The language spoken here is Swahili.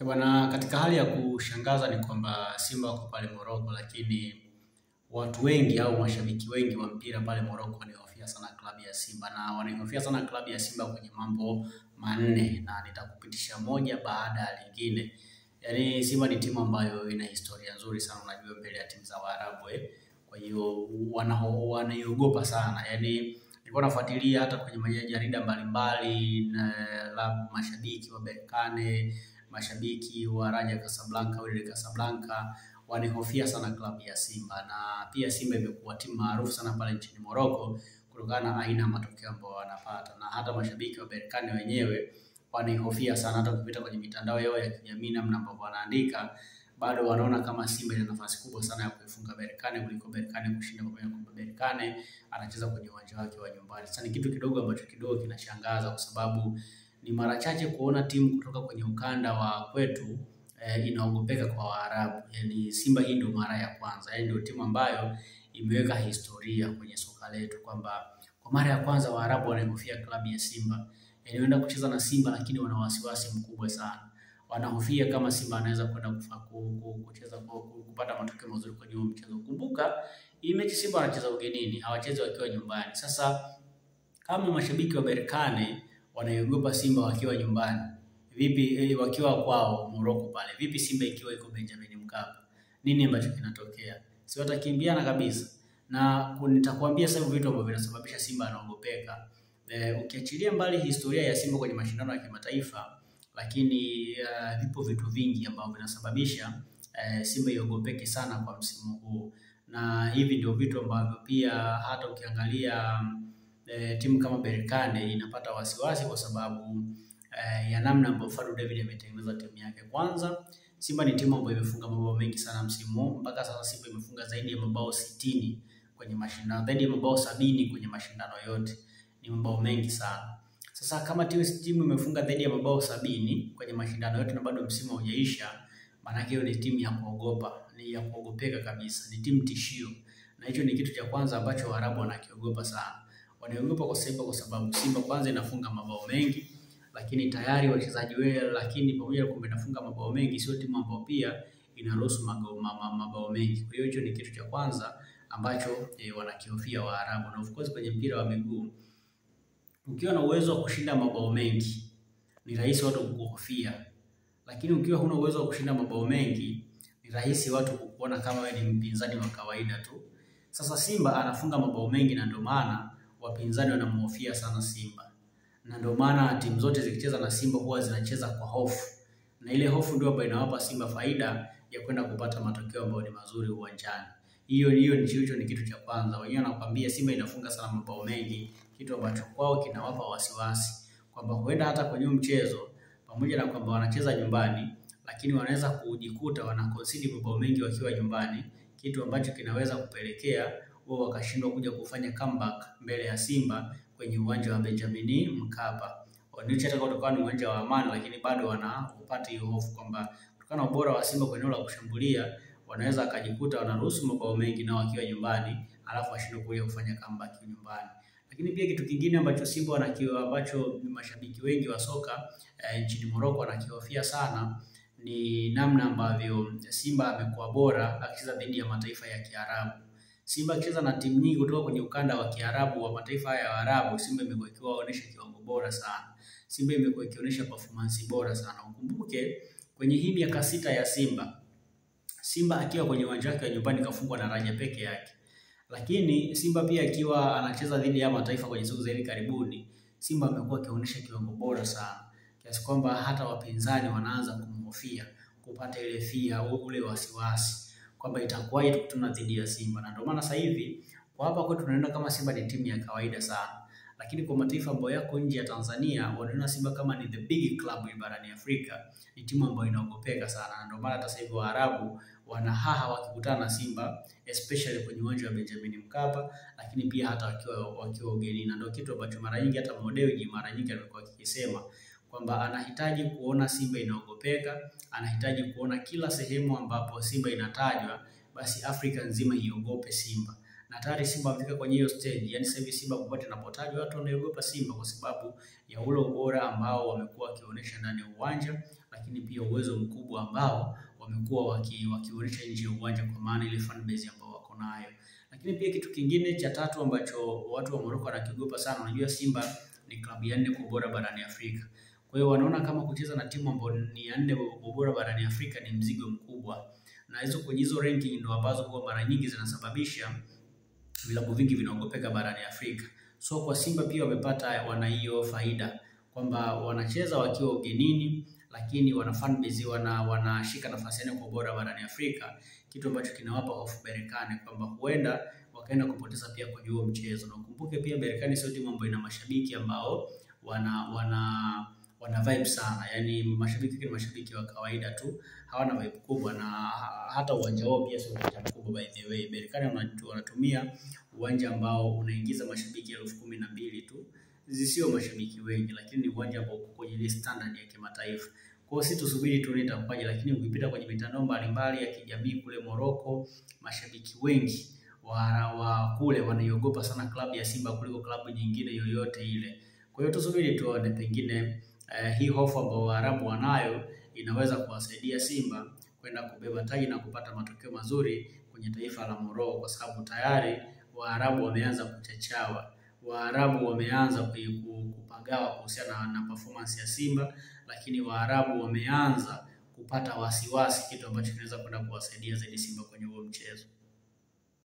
Bwana, katika hali ya kushangaza ni kwamba Simba wako pale Morocco, lakini watu wengi au mashabiki wengi wa mpira pale Morocco wanahofia sana klabu ya Simba na wanahofia sana klabu ya Simba kwenye mambo manne, na nitakupitisha moja baada ya lingine. Yaani Simba ni timu ambayo ina historia nzuri sana, unajua, mbele ya timu za Waarabu. Kwa hiyo wanaiogopa sana. Yaani nilikuwa nafuatilia hata kwenye majarida mbalimbali na la mashabiki wa Berkane, mashabiki wa Raja Casablanca, Wydad Casablanca wanahofia sana klabu ya Simba, na pia Simba imekuwa timu maarufu sana pale nchini Morocco kutokana na aina ya matokeo ambayo wanapata, na hata mashabiki wa Berkane wenyewe wanahofia sana. Hata kupita kwenye mitandao yao ya kijamii, namna ambavyo wanaandika, bado wanaona kama Simba ina nafasi kubwa sana ya kuifunga Berkane kuliko Berkane kushinda, kwa sababu Berkane anacheza kwenye uwanja wake wa nyumbani. Sasa ni kitu kidogo ambacho kinashangaza, kwa sababu ni mara chache kuona timu kutoka kwenye ukanda wa kwetu inaogopeka kwa Waarabu. Yaani Simba hii ndio mara ya kwanza, yaani ndio timu ambayo imeweka historia kwenye soka letu kwamba kwa mara ya kwanza Waarabu wanahofia klabu ya Simba. Yaani wanaenda kucheza na Simba lakini wana wasiwasi mkubwa sana. Wanahofia kama Simba anaweza kwenda kucheza kupata matokeo mazuri kwenye mchezo. Kumbuka hii mechi Simba wanacheza ugenini, hawachezi wakiwa nyumbani. Sasa kama mashabiki wa Berkane wanaogopa Simba wakiwa nyumbani, vipi wakiwa kwao Morocco pale? Vipi Simba ikiwa iko Benjamin Mkapa? Nini ambacho kinatokea? Si watakimbiana kabisa. Na nitakwambia sasa vitu ambavyo vinasababisha Simba anaogopeka. Ukiachilia mbali historia ya Simba kwenye mashindano ya kimataifa, lakini vipo vitu vingi ambavyo vinasababisha Simba iogopeke sana kwa msimu huu. Na hivi ndio vitu ambavyo pia hata ukiangalia timu kama Berkane inapata wasiwasi kwa sababu ya namna ambavyo Fadlu David ametengeneza timu yake. Kwanza, Simba ni timu ambayo imefunga mabao mengi sana msimu huu. Mpaka sasa Simba imefunga zaidi ya mabao 60 kwenye mashindano, zaidi ya mabao 70 kwenye mashindano yote. Ni mabao mengi sana. Sasa kama timu imefunga zaidi ya mabao 70 kwenye mashindano yote na bado msimu haujaisha, maana yake hiyo ni timu ya kuogopa, ni ya kuogopeka kabisa, ni timu tishio. Na hicho ni kitu cha kwanza ambacho Waarabu wanakiogopa sana. Wanaogopa kwa sababu Simba kwanza inafunga mabao mengi, lakini tayari wachezaji lakini pamoja na kwamba inafunga mabao mengi, sio timu ambayo pia inaruhusu mabao mengi. Kwa hiyo hicho ni kitu cha kwanza ambacho wanakihofia Waarabu. Na of course kwenye mpira wa miguu, ukiwa na uwezo wa kushinda mabao mengi ni rahisi watu kukuhofia, lakini ukiwa huna uwezo wa kushinda mabao mengi ni rahisi watu kukuona kama wewe ni mpinzani wa kawaida tu. Sasa Simba anafunga mabao mengi, na ndio maana wapinzani wanamhofia sana Simba, na ndio maana timu zote zikicheza na Simba huwa zinacheza kwa hofu, na ile hofu ndio ambayo inawapa Simba faida ya kwenda kupata matokeo ambayo ni mazuri uwanjani. Hiyo ni kitu cha kwanza. Wenyewe wanakuambia Simba inafunga sana mabao mengi, kitu ambacho kwao kinawapa wasiwasi kwamba huenda hata kwenye mchezo, pamoja na kwamba wanacheza nyumbani, lakini wanaweza kujikuta wanaconcede mabao mengi wakiwa nyumbani, kitu ambacho kinaweza kupelekea wao wakashindwa kuja kufanya comeback mbele ya Simba kwenye uwanja wa Benjamin Mkapa. Wananchi hata kutokana ni uwanja wa Amani, lakini bado wanapata hiyo hofu kwamba kutokana na ubora wa Simba kwenye eneo la kushambulia, wanaweza akajikuta wanaruhusu mabao mengi nao wakiwa nyumbani, alafu washindwe kuja kufanya comeback nyumbani. Lakini pia kitu kingine ambacho Simba ambacho mashabiki wengi wa soka nchini Morocco wanakihofia sana ni namna ambavyo Simba amekuwa bora akicheza dhidi ya mataifa ya Kiarabu. Simba akicheza na timu nyingi kutoka kwenye ukanda wa Kiarabu wa mataifa haya ya Arabu, Simba imekuwa ikionyesha kiwango bora sana. Simba imekuwa ikionyesha performance bora sana. Ukumbuke kwenye hii miaka 6 ya Simba akiwa kwenye uwanja wake wa nyumbani kafungwa na Raja peke yake. Lakini Simba pia akiwa anacheza dhidi ya mataifa kwenye siku za hivi karibuni, Simba amekuwa akionyesha kiwango bora sana, kiasi kwamba hata wapinzani wanaanza kumhofia, kupata ile fear au ule wasiwasi kwamba itakuwaje tukutana dhidi ya Simba. Na ndio maana sasa hivi kwa hapa kwetu tunaenda kama Simba ni timu ya kawaida sana, lakini kwa mataifa ambayo yako nje ya Tanzania wanaona Simba kama ni the big club barani Afrika, ni timu ambayo inaogopeka sana. Na ndio maana hata sasa hivi Waarabu wanahaha wakikutana na Simba, especially kwenye uwanja wa Benjamin Mkapa, lakini pia hata wakiwa ugenini. Na ndio kitu ambacho mara nyingi hata Modewji mara nyingi alikuwa akisema kwamba anahitaji kuona Simba inaogopeka, anahitaji kuona kila sehemu ambapo Simba inatajwa basi Afrika nzima iogope Simba. na tayari Simba wamefika kwenye hiyo stage. Yani sasa hivi Simba popote inapotajwa watu wanaogopa Simba kwa sababu ya ule ubora ambao wamekuwa wakionyesha ndani ya uwanja, lakini pia uwezo mkubwa ambao wamekuwa wakionyesha nje ya uwanja, kwa maana ile fan base ambao wako nayo. Lakini pia kitu kingine cha tatu ambacho watu wa Morocco wanakiogopa sana, unajua Simba ni klabu ya 4 kwa ubora barani Afrika. Kwa hiyo wanaona kama kucheza na timu ambayo ni ya 4 kwa ubora barani Afrika ni mzigo mkubwa. Na hizo ranking ndio ambazo kwa mara nyingi zinasababisha vilabu vingi vinaogopeka barani Afrika. So kwa Simba pia wana hiyo faida kwamba wanacheza wakiwa ugenini, lakini wana fan base, wanashika nafasi ya 4 kwa ubora barani Afrika, kitu ambacho kinawapa hofu Berkane kwamba huenda wakaenda kupoteza pia kwenye huo mchezo. Na ukumbuke pia Berkane sio timu ambayo ina mashabiki ambao wana vibe sana. Yani mashabiki ni mashabiki wa kawaida tu, hawana vibe kubwa, na hata uwanja wao pia sio uwanja mkubwa. By the way, Berkane wanatumia uwanja ambao unaingiza mashabiki 12,000 tu, sio mashabiki wengi, lakini ni uwanja ambao uko kwenye ile standard ya kimataifa. Kwa hiyo sisi tusubiri tu itakuwaje, lakini ukipita kwenye mitandao mbalimbali ya kijamii kule Morocco, mashabiki wengi wa kule wanaiogopa sana klabu ya Simba kuliko klabu nyingine yoyote ile. Kwa hiyo tusubiri tuone, pengine hii hofu ambayo Waarabu wanayo inaweza kuwasaidia Simba kwenda kubeba taji na kupata matokeo mazuri kwenye taifa la Morocco, kwa sababu tayari Waarabu wameanza kuchachawa. Waarabu wameanza kupagawa kuhusiana na performance ya Simba, lakini Waarabu wameanza kupata wasiwasi, kitu ambacho kinaweza kwenda kuwasaidia zaidi Simba kwenye huo mchezo.